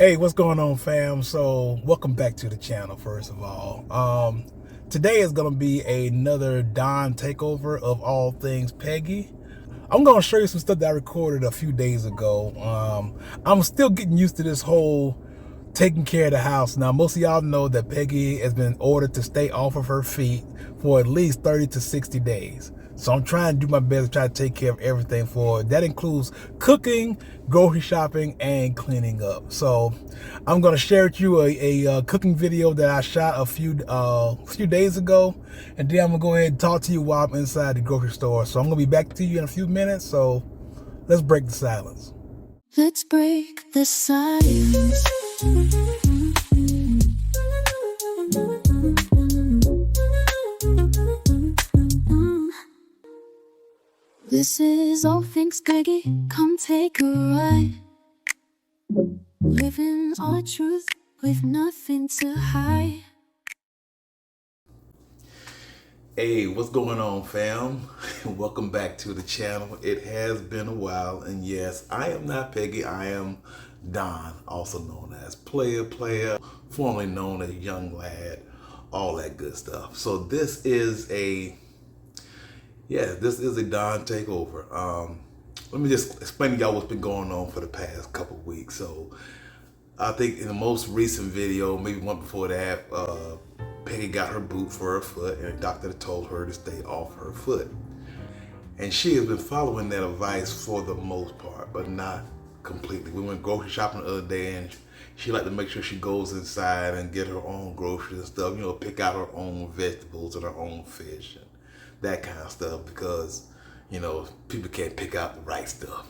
Hey, what's going on, fam? So welcome back to the channel, first of all. Today is gonna be another Don Takeover of all things Peggy. I'm gonna show you some stuff that I recorded a few days ago. I'm still getting used to this whole taking care of the house. Now, most of y'all know that Peggy has been ordered to stay off of her feet for at least 30 to 60 days. So I'm trying to do my best to try to take care of everything for her. That includes cooking, grocery shopping, and cleaning up. So I'm going to share with you a cooking video that I shot a few days ago. And then I'm going to go ahead and talk to you while I'm inside the grocery store. So I'm going to be back to you in a few minutes. So let's break the silence. Let's break the silence. This is all things Peggy. Come take a ride. Living our truth with nothing to hide. Hey, what's going on, fam? Welcome back to the channel. It has been a while, and yes, I am not Peggy. I am Don, also known as Player, formerly known as Young Lad, all that good stuff. So this is a Don Takeover. Let me just explain to y'all what's been going on for the past couple of weeks. So I think in the most recent video, maybe one before that, Peggy got her boot for her foot, and the doctor told her to stay off her foot. And she has been following that advice for the most part, but not completely. We went grocery shopping the other day, and she liked to make sure she goes inside and get her own groceries and stuff, pick out her own vegetables and her own fish and that kind of stuff, because, people can't pick out the right stuff.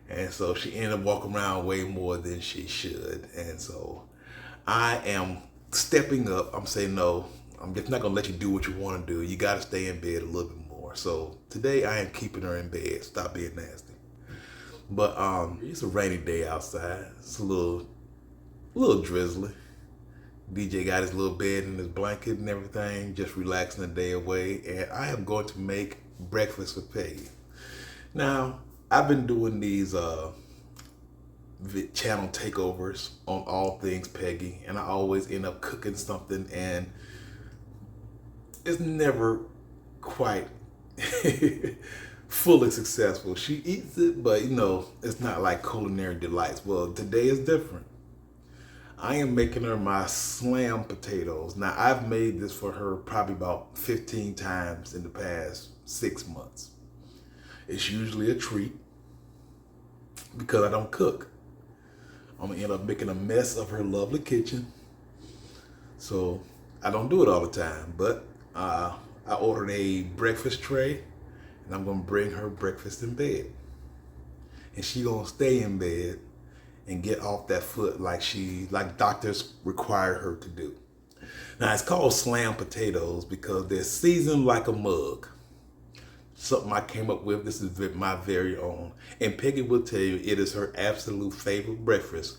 And so she ended up walking around way more than she should. And so I am stepping up. I'm saying, no, I'm just not gonna let you do what you want to do. You got to stay in bed a little bit more. So today I am keeping her in bed. Stop being nasty. But it's a rainy day outside. It's a little drizzly. DJ got his little bed and his blanket and everything, just relaxing the day away. And I am going to make breakfast for Peggy. Now, I've been doing these channel takeovers on all things Peggy, and I always end up cooking something, and it's never quite fully successful. She eats it, but it's not like culinary delights. Well, today is different. I am making her my slam potatoes. Now, I've made this for her probably about 15 times in the past 6 months. It's usually a treat because I don't cook. I'm gonna end up making a mess of her lovely kitchen. So I don't do it all the time, but I ordered a breakfast tray, and I'm gonna bring her breakfast in bed. And she gonna stay in bed and get off that foot like doctors require her to do. Now, it's called slam potatoes because they're seasoned like a mug. Something I came up with. This is my very own. And Peggy will tell you it is her absolute favorite breakfast,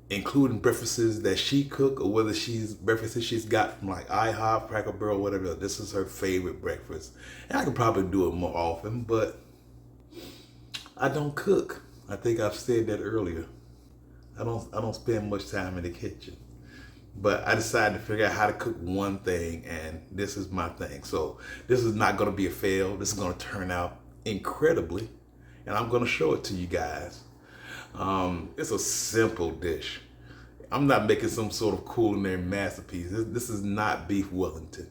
including breakfasts that she cook or whether breakfasts she's got from like IHOP, Cracker Barrel, whatever. This is her favorite breakfast. And I could probably do it more often, but I don't cook. I think I've said that earlier. I don't spend much time in the kitchen. But I decided to figure out how to cook one thing, and this is my thing. So this is not going to be a fail. This is going to turn out incredibly, and I'm going to show it to you guys. It's a simple dish. I'm not making some sort of culinary masterpiece. This is not beef Wellington.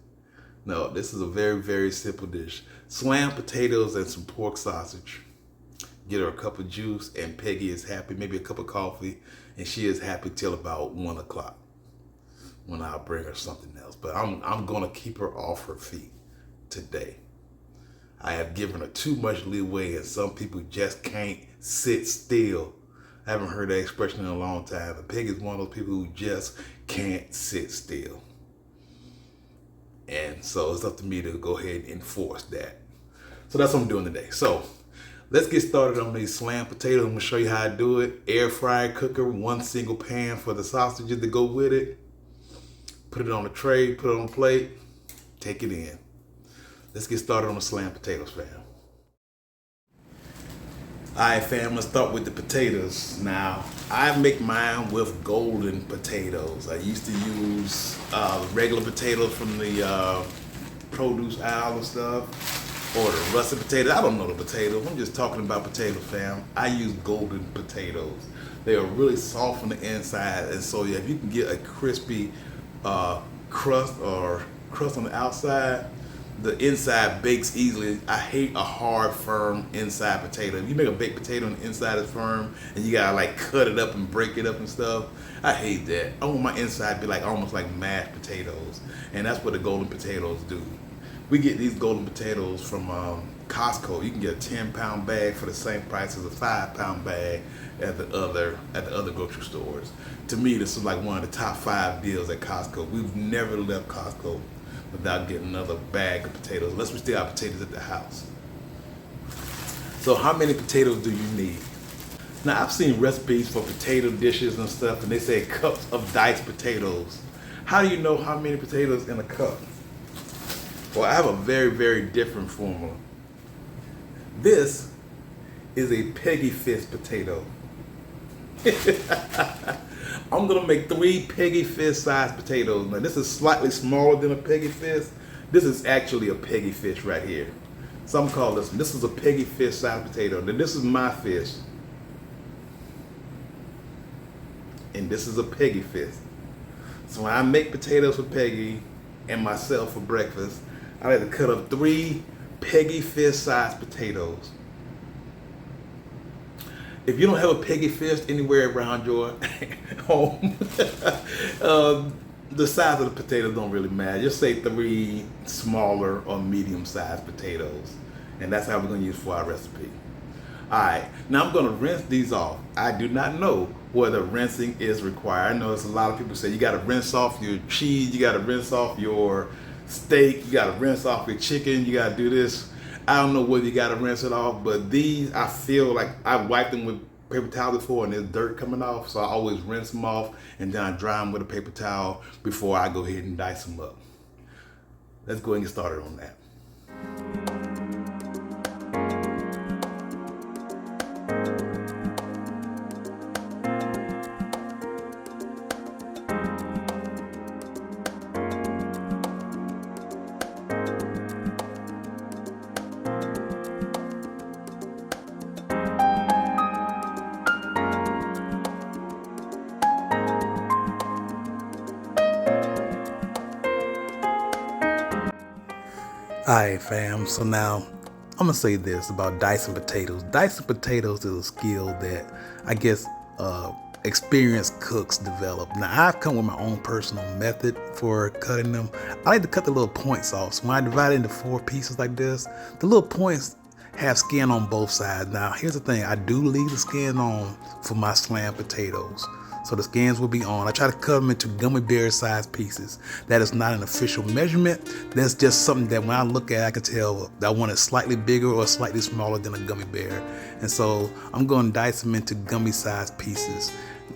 No, this is a very, very simple dish. Slam potatoes and some pork sausage. Get her a cup of juice, and Peggy is happy. Maybe a cup of coffee, and she is happy till about 1 o'clock. When I'll bring her something else. But I'm gonna keep her off her feet today. I have given her too much leeway, and some people just can't sit still. I haven't heard that expression in a long time. But Peggy's one of those people who just can't sit still. And so it's up to me to go ahead and enforce that. So that's what I'm doing today. So let's get started on these slam potatoes. I'm gonna show you how I do it. Air fryer cooker, one single pan for the sausages to go with it. Put it on a tray, put it on a plate, take it in. Let's get started on the slam potatoes, fam. Alright fam, let's start with the potatoes. Now, I make mine with golden potatoes. I used to use regular potatoes from the produce aisle and stuff, or the russet potatoes. I don't know the potatoes. I'm just talking about potatoes, fam. I use golden potatoes. They are really soft on the inside, and so yeah, if you can get a crispy crust or crust on the outside, the inside bakes easily. I hate a hard, firm inside potato. If you make a baked potato and the inside is firm and you gotta like cut it up and break it up and stuff, I hate that. I want my inside to be like almost like mashed potatoes, and that's what the golden potatoes do. We get these golden potatoes from Costco. You can get a 10-pound bag for the same price as a 5-pound bag at the other grocery stores. To me, this is like one of the top 5 deals at Costco. We've never left Costco without getting another bag of potatoes, unless we still have potatoes at the house. So how many potatoes do you need? Now I've seen recipes for potato dishes and stuff, and they say cups of diced potatoes. How do you know how many potatoes in a cup? Well, I have a very, very different formula. This is a peggy fist potato. I'm gonna make 3 peggy fist sized potatoes. Now this is slightly smaller than a peggy fist. This is actually a peggy fist right here. Some call this is a peggy fist sized potato. Now this is my fist. And this is a peggy fist. So when I make potatoes for Peggy and myself for breakfast, I like to cut up 3 peggy fist sized potatoes. If you don't have a peggy fist anywhere around your home, the size of the potatoes don't really matter. Just say 3 smaller or medium sized potatoes. And that's how we're gonna use for our recipe. Alright, now I'm gonna rinse these off. I do not know whether rinsing is required. I know there's a lot of people say you gotta rinse off your cheese, you gotta rinse off your steak, you gotta rinse off your chicken, you gotta do this. I don't know whether you gotta rinse it off, but these, I feel like I've wiped them with paper towel before and there's dirt coming off, so I always rinse them off and then I dry them with a paper towel before I go ahead and dice them up. Let's go ahead and get started on that. Alright fam, so now I'm gonna say this about dicing potatoes. Dicing potatoes is a skill that I guess experienced cooks develop. Now I've come with my own personal method for cutting them. I like to cut the little points off. So when I divide it into 4 pieces like this, the little points have skin on both sides. Now here's the thing, I do leave the skin on for my slam potatoes. So the skins will be on. I try to cut them into gummy bear sized pieces. That is not an official measurement. That's just something that when I look at it, I can tell that I want it slightly bigger or slightly smaller than a gummy bear. And so I'm going to dice them into gummy sized pieces.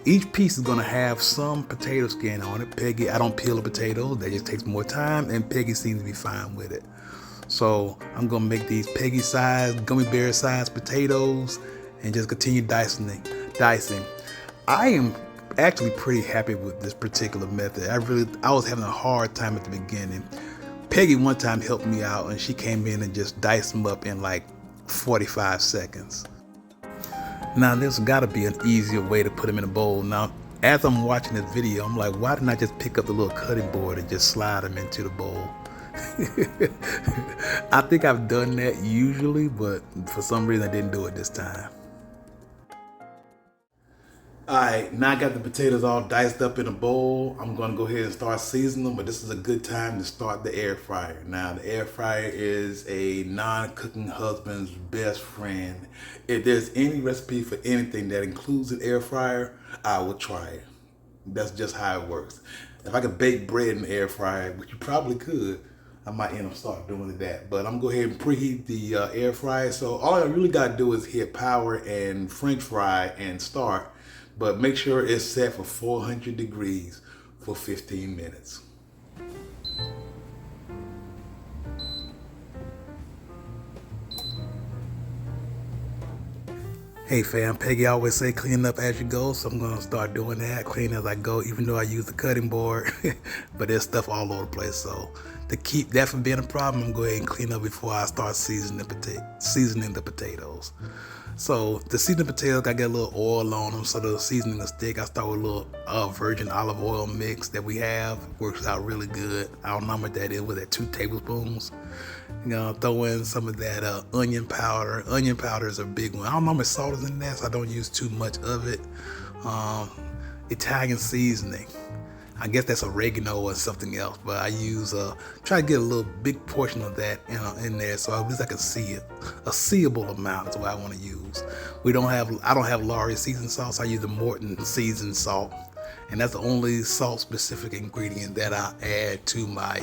Each piece is going to have some potato skin on it. Peggy, I don't peel a potato. That just takes more time, and Peggy seems to be fine with it. So I'm going to make these Peggy sized, gummy bear sized potatoes and just continue dicing. I am actually pretty happy with this particular method. I was having a hard time at the beginning. Peggy one time helped me out and she came in and just diced them up in like 45 seconds. Now there's gotta be an easier way to put them in a bowl. Now as I'm watching this video, I'm like, why didn't I just pick up the little cutting board and just slide them into the bowl? I think I've done that usually, but for some reason I didn't do it this time. Alright, now I got the potatoes all diced up in a bowl. I'm going to go ahead and start seasoning them, but this is a good time to start the air fryer. Now, the air fryer is a non-cooking husband's best friend. If there's any recipe for anything that includes an air fryer, I will try it. That's just how it works. If I could bake bread in the air fryer, which you probably could, I might end up start doing that. But I'm going to go ahead and preheat the air fryer. So all I really got to do is hit power and French fry and start. But make sure it's set for 400 degrees for 15 minutes. Hey fam, Peggy always say clean up as you go, so I'm gonna start doing that, clean as I go, even though I use the cutting board. But there's stuff all over the place, so to keep that from being a problem, I'm gonna go ahead and clean up before I start seasoning the potatoes. So the seasoning potatoes, I get a little oil on them, so the seasoning will stick. I start with a little virgin olive oil mix that we have. Works out really good. I don't know how much that is. With that 2 tablespoons. You know, throw in some of that onion powder. Onion powder is a big one. I don't know how much salt is in that, so I don't use too much of it. Italian seasoning. I guess that's oregano or something else, but I use try to get a little big portion of that in there, so at least I can see it. A seeable amount is what I want to use. I don't have Laurie's seasoned salt, so I use the Morton seasoned salt, and that's the only salt specific ingredient that I add to my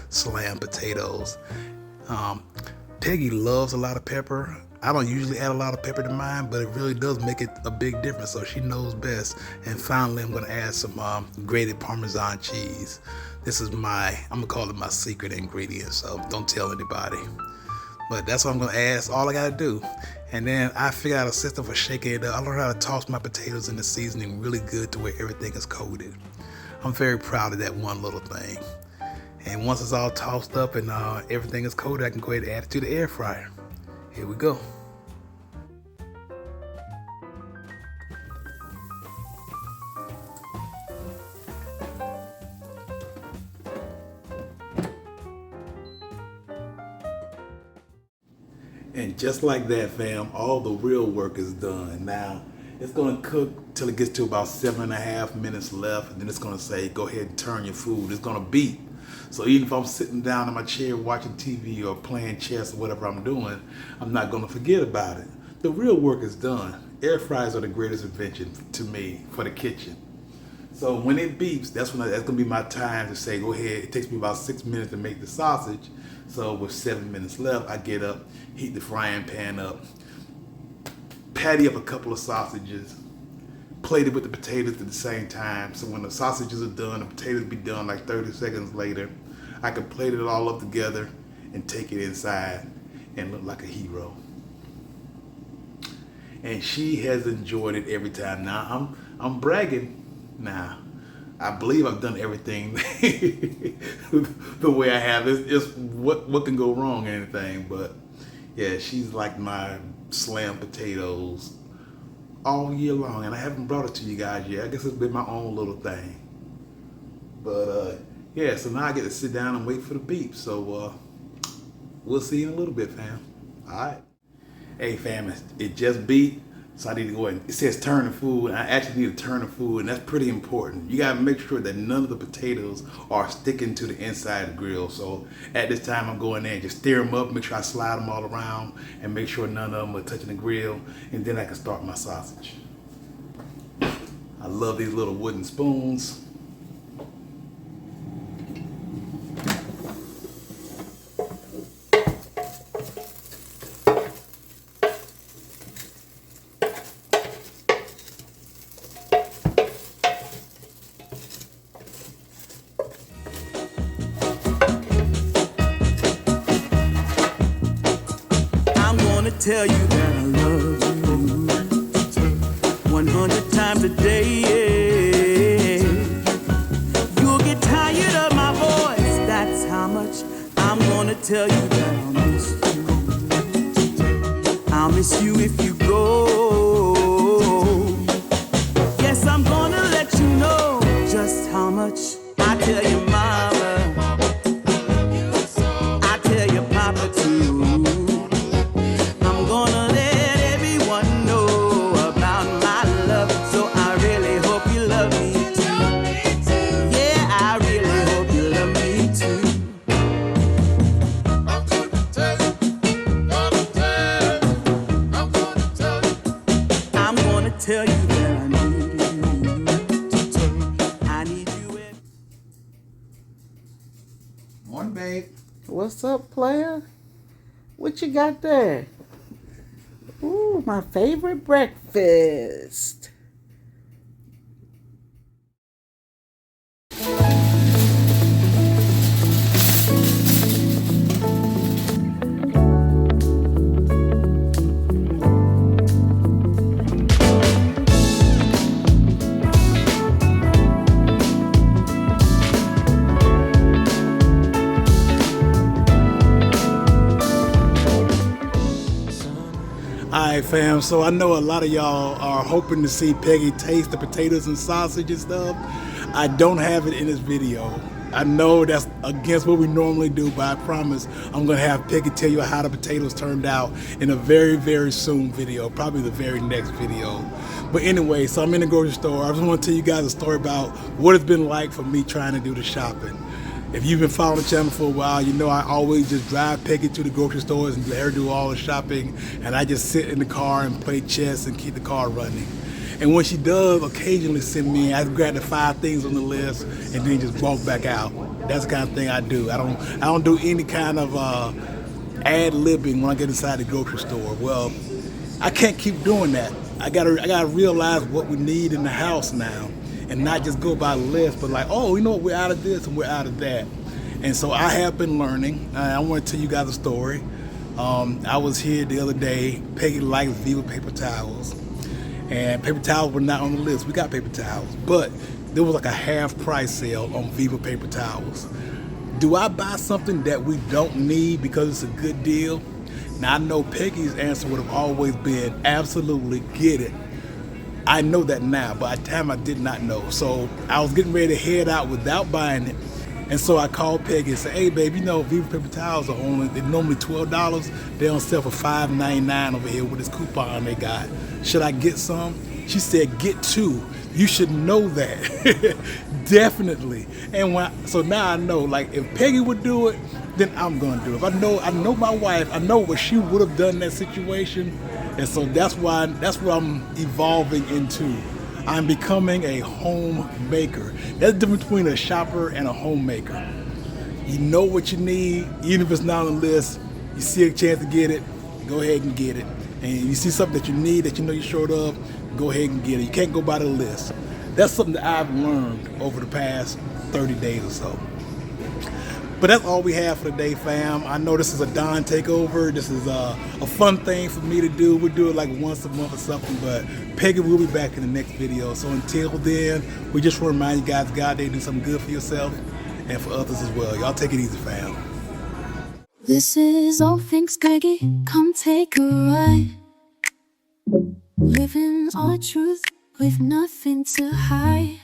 slam potatoes. Peggy loves a lot of pepper. I don't usually add a lot of pepper to mine, but it really does make it a big difference, so she knows best. And finally, I'm gonna add some grated Parmesan cheese. This is I'm gonna call it my secret ingredient, so don't tell anybody. But that's what I'm gonna add. That's all I gotta do. And then I figured out a system for shaking it up. I learned how to toss my potatoes in the seasoning really good to where everything is coated. I'm very proud of that one little thing. And once it's all tossed up and everything is coated, I can go ahead and add it to the air fryer. Here we go. And just like that, fam, all the real work is done. Now, it's gonna cook till it gets to about 7.5 minutes left, and then it's gonna say, go ahead and turn your food. It's gonna beep. So even if I'm sitting down in my chair watching TV or playing chess or whatever I'm doing, I'm not gonna forget about it. The real work is done. Air fryers are the greatest invention to me for the kitchen. So when it beeps, that's gonna be my time to say, go ahead. It takes me about 6 minutes to make the sausage. So with 7 minutes left, I get up, heat the frying pan up, patty up a couple of sausages, plate it with the potatoes at the same time. So when the sausages are done, the potatoes be done like 30 seconds later. I can plate it all up together and take it inside and look like a hero. And she has enjoyed it every time. Now I'm bragging. Now I believe I've done everything the way I have. It's what can go wrong or anything, but yeah, she's like my slam potatoes all year long, and I haven't brought it to you guys yet. I guess it's been my own little thing. But yeah, so now I get to sit down and wait for the beep. So we'll see in a little bit, fam. All right. Hey, fam, it just beat, so I need to go ahead. It says turn the food. I actually need to turn the food, and that's pretty important. You gotta make sure that none of the potatoes are sticking to the inside of the grill. So at this time, I'm going there and just stir them up, make sure I slide them all around, and make sure none of them are touching the grill, and then I can start my sausage. I love these little wooden spoons. Tell you that I love you 100 times a day. You'll get tired of my voice, that's how much I'm gonna tell you that I'll miss you. I'll miss you if you go. Yes, I'm gonna let you know just how much I tell your mama, I tell your papa too. Tell you that I need you. Morning, babe. What's up, player? What you got there? Ooh, my favorite breakfast. Alright fam, so I know a lot of y'all are hoping to see Peggy taste the potatoes and sausage and stuff. I don't have it in this video. I know that's against what we normally do, but I promise I'm gonna have Peggy tell you how the potatoes turned out in a very, very soon video, probably the very next video. But anyway, so I'm in the grocery store. I just want to tell you guys a story about what it's been like for me trying to do the shopping. If you've been following the channel for a while, you know I always just drive Peggy to the grocery stores and let her do all the shopping, and I just sit in the car and play chess and keep the car running. And when she does occasionally send me, I grab the 5 things on the list and then just walk back out. That's the kind of thing I do. I don't do any kind of ad-libbing when I get inside the grocery store. Well, I can't keep doing that. I gotta realize what we need in the house now, and not just go by the list, but like, oh, you know what, we're out of this and we're out of that. And so I have been learning. I want to tell you guys a story. I was here the other day. Peggy likes Viva paper towels, and paper towels were not on the list. We got paper towels, but there was like a half price sale on Viva paper towels. Do I buy something that we don't need because it's a good deal? Now I know Peggy's answer would have always been absolutely get it. I know that now, but at the time I did not know. So I was getting ready to head out without buying it. And so I called Peggy and said, hey babe, you know Viva paper towels are they're normally $12. They don't sell for $5.99 over here with this coupon they got. Should I get some? She said, get 2. You should know that. Definitely. And so now I know, like, if Peggy would do it, then I'm gonna do it. If I know my wife, I know what she would have done in that situation. And so that's what I'm evolving into. I'm becoming a homemaker. That's the difference between a shopper and a homemaker. You know what you need, even if it's not on the list, you see a chance to get it, go ahead and get it. And you see something that you need that you know you're short of, go ahead and get it. You can't go by the list. That's something that I've learned over the past 30 days or so. But that's all we have for today, fam. I know this is a Don Takeover. This is a fun thing for me to do. We do it like once a month or something, but Peggy will be back in the next video. So until then, we just want to remind you guys, God, do something good for yourself and for others as well. Y'all take it easy, fam. This is all things Greggy. Come take a ride. Living our truth with nothing to hide.